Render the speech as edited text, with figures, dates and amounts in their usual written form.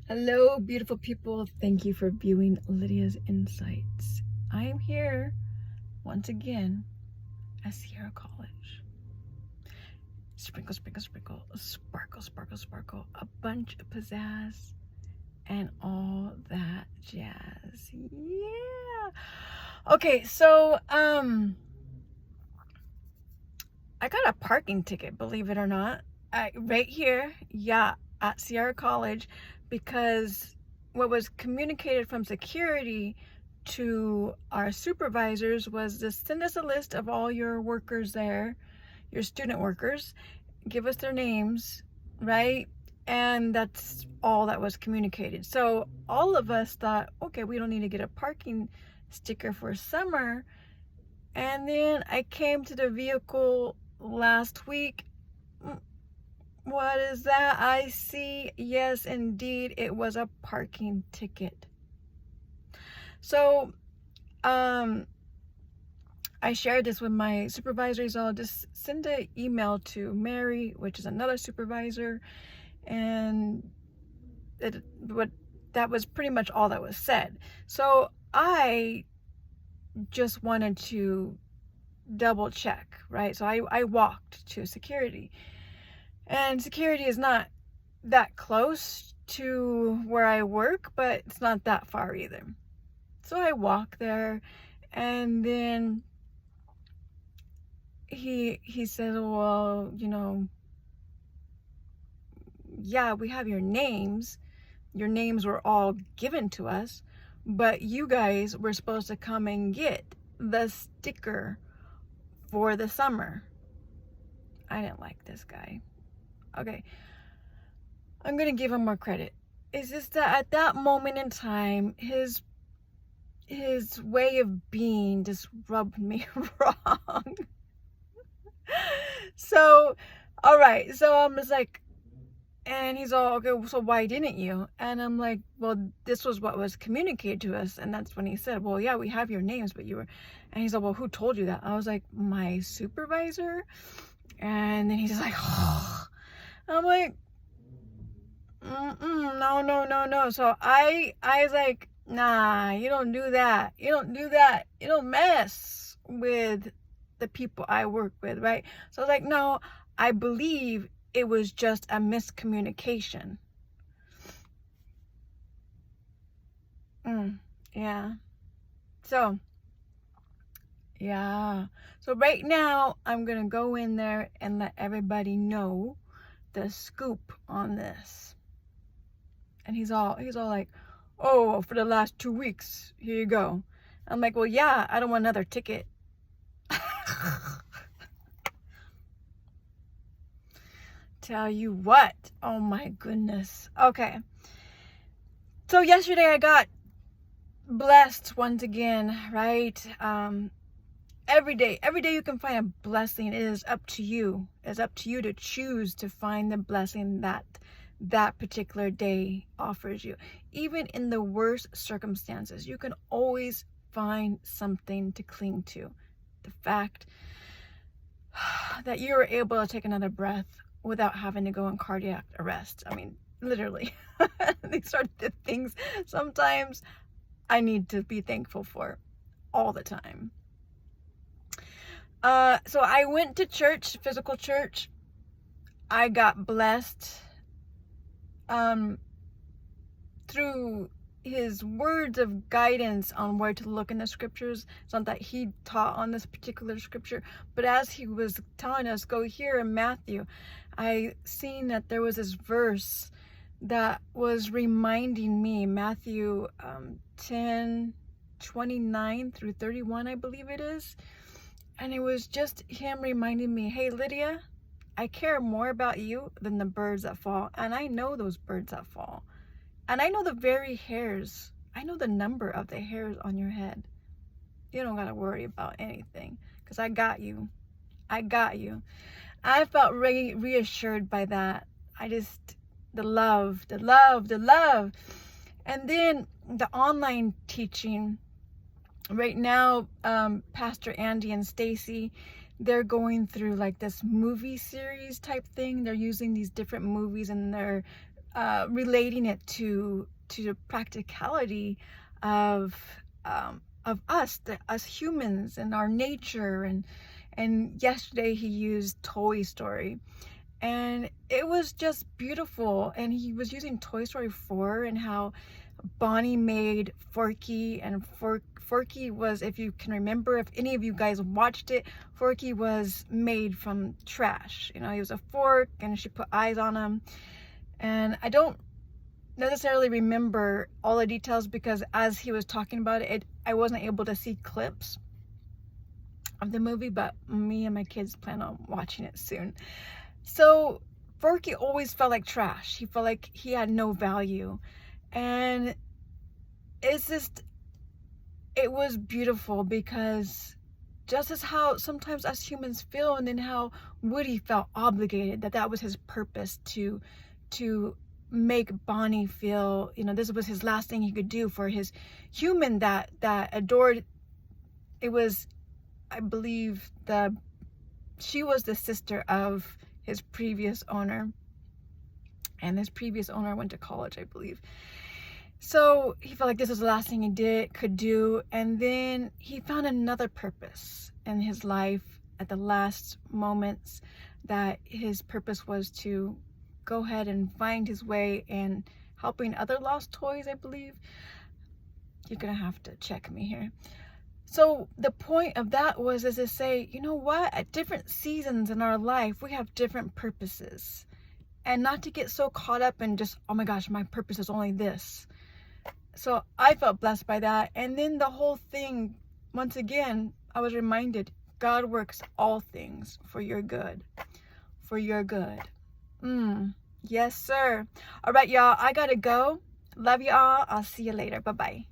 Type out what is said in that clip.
Hello, beautiful people. Thank you for viewing Lydia's Insights. I am here once again at Sierra College. Sprinkle, sprinkle, sprinkle, sparkle, sparkle, sparkle, a bunch of pizzazz and all that jazz. Yeah. Okay, so I got a parking ticket, believe it or not, right here, at Sierra College, because what was communicated from security to our supervisors was to send us a list of all your workers there, your student workers, give us their names, right? And that's all that was communicated. So all of us thought, okay, we don't need to get a parking sticker for summer. And then I came to the vehicle last week. What is that I see? Yes, indeed, it was a parking ticket. So, I shared this with my supervisors. I'll just send an email to Mary, which is another supervisor, and that was pretty much all that was said. So I just wanted to double check, right? So I walked to security. And security is not that close to where I work, but it's not that far either. So I walk there, and then he said, well, yeah, we have your names. Your names were all given to us, but you guys were supposed to come and get the sticker for the summer. I didn't like this guy. Okay, I'm gonna give him more credit. It's just that at that moment in time, his way of being just rubbed me wrong. So, all right, so I'm just like, and he's all, okay, so why didn't you? And I'm like, well, this was what was communicated to us. And that's when he said, well, yeah, we have your names, but you were, and he's like, well, who told you that? I was like, my supervisor. And then he's just like, oh. I'm like, no. So I was like, nah, you don't do that. You don't do that. You don't mess with the people I work with, right? So I was like, no, I believe it was just a miscommunication. Yeah. So, yeah. So right now, I'm going to go in there and let everybody know the scoop on this. And he's all like, oh, for the last 2 weeks, here you go. I'm like, well, yeah, I don't want another ticket. Tell you what, oh my goodness. Okay, so yesterday I got blessed once again, right? Every day you can find a blessing. It is up to you. It's up to you to choose to find the blessing that particular day offers you. Even in the worst circumstances, you can always find something to cling to. The fact that you were able to take another breath without having to go in cardiac arrest. I mean, literally. These are the things sometimes I need to be thankful for all the time. So I went to church, physical church. I got blessed through his words of guidance on where to look in the scriptures. It's not that he taught on this particular scripture, but as he was telling us, go here in Matthew, I seen that there was this verse that was reminding me, Matthew 10:29 through 31, I believe it is. And it was just him reminding me, hey, Lydia, I care more about you than the birds that fall. And I know those birds that fall. And I know the very hairs. I know the number of the hairs on your head. You don't got to worry about anything because I got you. I got you. I felt reassured by that. The love. And then the online teaching. Right now, Pastor Andy and Stacy, they're going through like this movie series type thing. They're using these different movies and they're relating it to the practicality of us, us humans, and our nature. And yesterday he used Toy Story, and it was just beautiful. And he was using Toy Story 4 and how Bonnie made Forky, and Forky was, if you can remember, if any of you guys watched it, Forky was made from trash. You know, he was a fork and she put eyes on him. And I don't necessarily remember all the details because as he was talking about it, I wasn't able to see clips of the movie, but me and my kids plan on watching it soon. So Forky always felt like trash. He felt like he had no value. And it's just, it was beautiful because just as how sometimes us humans feel, and then how Woody felt obligated, that was his purpose, to make Bonnie feel, you know, this was his last thing he could do for his human that adored. It was, I believe, she was the sister of his previous owner, and his previous owner went to college, I believe. So he felt like this was the last thing he could do, and then he found another purpose in his life at the last moments, that his purpose was to go ahead and find his way in helping other lost toys, I believe. You're gonna have to check me here. So the point of that was is to say, you know what, at different seasons in our life, we have different purposes, and not to get so caught up in just, oh my gosh, my purpose is only this. So I felt blessed by that. And then the whole thing, once again, I was reminded, God works all things for your good. For your good. Yes, sir. All right, y'all. I gotta go. Love y'all. I'll see you later. Bye-bye.